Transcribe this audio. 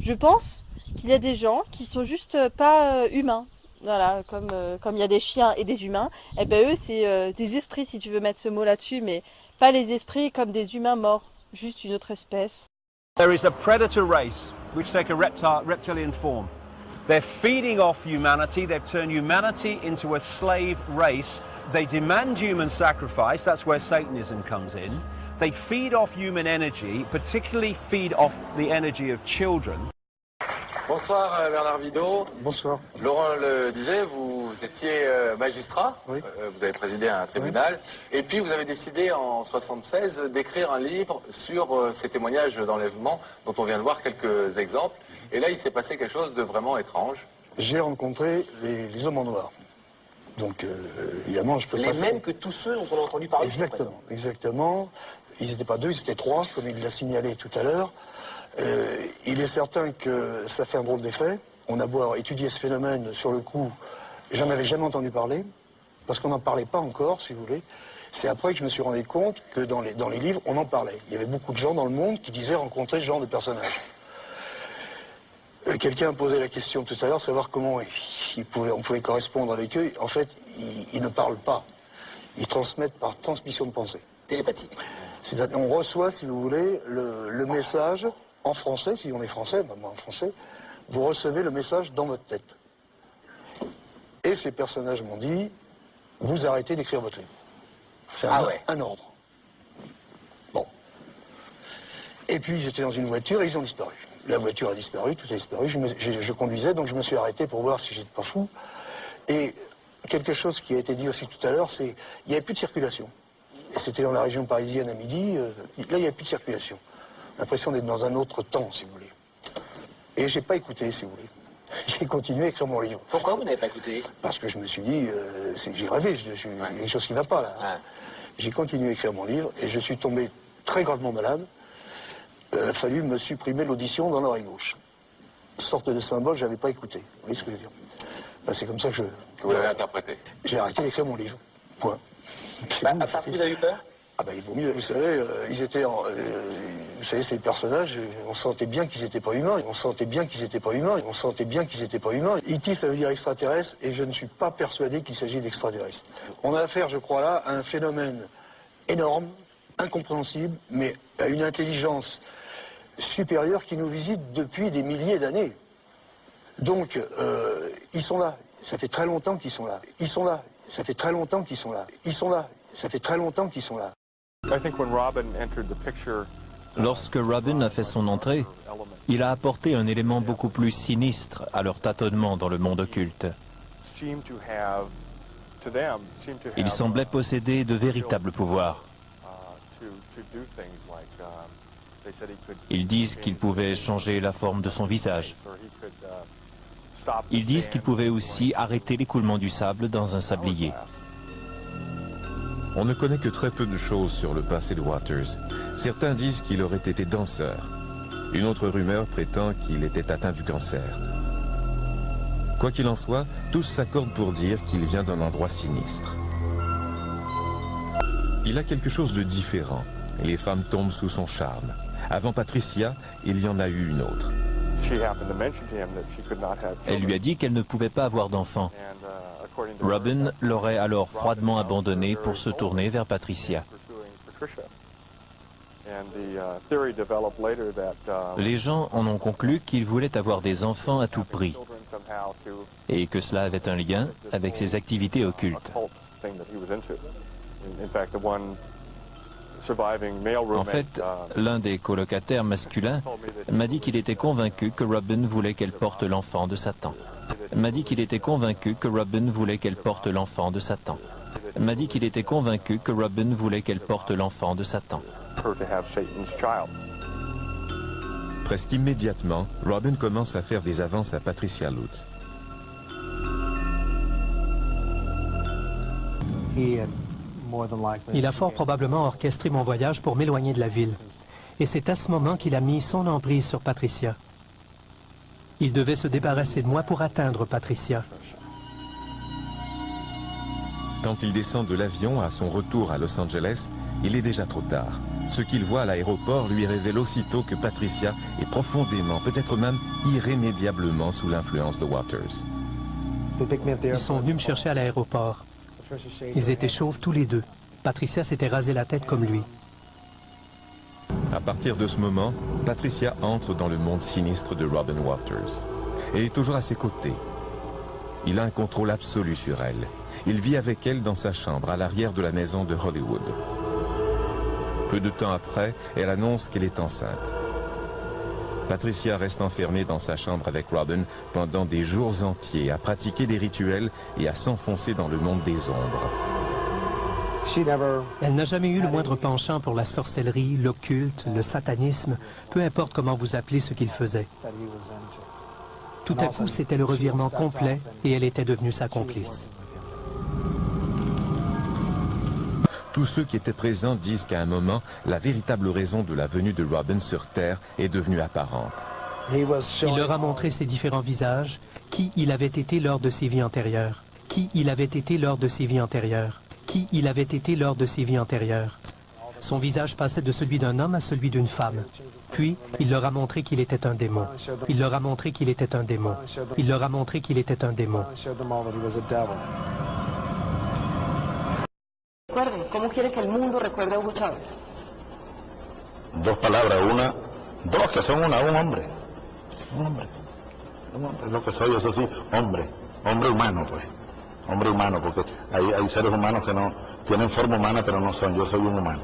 Je pense qu'il y a des gens qui sont juste pas humains. Voilà, comme il y a des chiens et des humains, et ben eux c'est des esprits si tu veux mettre ce mot là-dessus, mais pas les esprits comme des humains morts, juste une autre espèce. There is a predator race which take a reptilian form. They're feeding off humanity, they've turned humanity into a slave race. They demand human sacrifice, that's where Satanism comes in. They feed off human energy, particularly feed off the energy of children. Bonsoir Bernard Vidot. Bonsoir. Laurent le disait, vous étiez magistrat, oui. Vous avez présidé un tribunal, oui. Et puis vous avez décidé en 1976 d'écrire un livre sur ces témoignages d'enlèvement dont on vient de voir quelques exemples. Et là il s'est passé quelque chose de vraiment étrange. J'ai rencontré les hommes en noir. Donc évidemment je peux pas... Les mêmes que tous ceux dont on a entendu parler. Exactement, exactement. Ils n'étaient pas deux, ils étaient trois, comme il l'a signalé tout à l'heure. Il est certain que ça fait un drôle d'effet. On a beau avoir étudié ce phénomène sur le coup, j'en avais jamais entendu parler, parce qu'on n'en parlait pas encore, si vous voulez. C'est après que je me suis rendu compte que dans les livres, on en parlait. Il y avait beaucoup de gens dans le monde qui disaient rencontrer ce genre de personnages. Quelqu'un a posé la question tout à l'heure, savoir comment on pouvait correspondre avec eux. En fait, ils ne parlent pas. Ils transmettent par transmission de pensée. Télépathie. On reçoit, si vous voulez, le message en français, si on est français, ben moi en français, vous recevez le message dans votre tête. Et ces personnages m'ont dit, vous arrêtez d'écrire votre livre. C'est un ordre. Bon. Et puis j'étais dans une voiture et ils ont disparu. La voiture a disparu, tout a disparu. Je conduisais, donc je me suis arrêté pour voir si j'étais pas fou. Et quelque chose qui a été dit aussi tout à l'heure, c'est il n'y avait plus de circulation. Et c'était dans la région parisienne à midi. Là, il n'y avait plus de circulation. L'impression d'être dans un autre temps, si vous voulez. Et j'ai pas écouté, si vous voulez. J'ai continué à écrire mon livre. Pourquoi vous n'avez pas écouté? Parce que je me suis dit, j'ai rêvé, il y a quelque chose qui ne va pas là. Ouais. J'ai continué à écrire mon livre et je suis tombé très gravement malade. Il a fallu me supprimer l'audition dans l'oreille gauche. Sorte de symbole, j'avais pas écouté. Vous voyez ce que je veux dire? Ben, c'est comme ça que vous l'avez interprété. J'ai arrêté d'écrire mon livre. Point. Parce que vous avez eu peur? Ah ben il vaut mieux, vous savez, ils étaient vous savez, ces personnages, on sentait bien qu'ils n'étaient pas humains, on sentait bien qu'ils n'étaient pas humains, on sentait bien qu'ils n'étaient pas humains. E.T. ça veut dire extraterrestre, et je ne suis pas persuadé qu'il s'agit d'extraterrestres. On a affaire, je crois là, à un phénomène énorme, incompréhensible, mais à une intelligence supérieure qui nous visite depuis des milliers d'années. Donc, ils sont là, ça fait très longtemps qu'ils sont là. Ils sont là, ça fait très longtemps qu'ils sont là. Ils sont là, ça fait très longtemps qu'ils sont là. Lorsque Robin a fait son entrée, il a apporté un élément beaucoup plus sinistre à leur tâtonnement dans le monde occulte. Il semblait posséder de véritables pouvoirs. Ils disent qu'il pouvait changer la forme de son visage. Ils disent qu'il pouvait aussi arrêter l'écoulement du sable dans un sablier. On ne connaît que très peu de choses sur le passé de Waters. Certains disent qu'il aurait été danseur. Une autre rumeur prétend qu'il était atteint du cancer. Quoi qu'il en soit, tous s'accordent pour dire qu'il vient d'un endroit sinistre. Il a quelque chose de différent, et les femmes tombent sous son charme. Avant Patricia, il y en a eu une autre. Elle lui a dit qu'elle ne pouvait pas avoir d'enfant. Robin l'aurait alors froidement abandonnée pour se tourner vers Patricia. Les gens en ont conclu qu'il voulait avoir des enfants à tout prix et que cela avait un lien avec ses activités occultes. En fait, l'un des colocataires masculins m'a dit qu'il était convaincu que Robin voulait qu'elle porte l'enfant de Satan. M'a dit qu'il était convaincu que Robin voulait qu'elle porte l'enfant de Satan. M'a dit qu'il était convaincu que Robin voulait qu'elle porte l'enfant de Satan. Presque immédiatement, Robin commence à faire des avances à Patricia Lutz. Il a fort probablement orchestré mon voyage pour m'éloigner de la ville. Et c'est à ce moment qu'il a mis son emprise sur Patricia. Il devait se débarrasser de moi pour atteindre Patricia. Quand il descend de l'avion à son retour à Los Angeles, Il est déjà trop tard. Ce qu'il voit à l'aéroport lui révèle aussitôt que Patricia est profondément, peut-être même irrémédiablement sous l'influence de Waters. Ils sont venus me chercher à l'aéroport. Ils étaient chauves tous les deux. Patricia s'était rasé la tête comme lui. À partir de ce moment, Patricia entre dans le monde sinistre de Robin Waters. Elle est toujours à ses côtés. Il a un contrôle absolu sur elle. Il vit avec elle dans sa chambre, à l'arrière de la maison de Hollywood. Peu de temps après, elle annonce qu'elle est enceinte. Patricia reste enfermée dans sa chambre avec Robin pendant des jours entiers, à pratiquer des rituels et à s'enfoncer dans le monde des ombres. Elle n'a jamais eu le moindre penchant pour la sorcellerie, l'occulte, le satanisme, peu importe comment vous appelez ce qu'il faisait. Tout à coup, c'était le revirement complet et elle était devenue sa complice. Tous ceux qui étaient présents disent qu'à un moment, la véritable raison de la venue de Robin sur Terre est devenue apparente. Il leur a montré ses différents visages, qui il avait été lors de ses vies antérieures, qui il avait été lors de ses vies antérieures, qui il avait été lors de ses vies antérieures. Son visage passait de celui d'un homme à celui d'une femme. Puis, il leur a montré qu'il était un démon. Il leur a montré qu'il était un démon. Il leur a montré qu'il était un démon. ¿Cómo quiere que el mundo recuerde a Hugo Chávez? Dos palabras, dos que son un hombre. Un hombre. Es lo que soy, eso sí, hombre humano, pues. Hombre humano, porque hay seres humanos que no tienen forma humana, pero no son, yo soy un humano.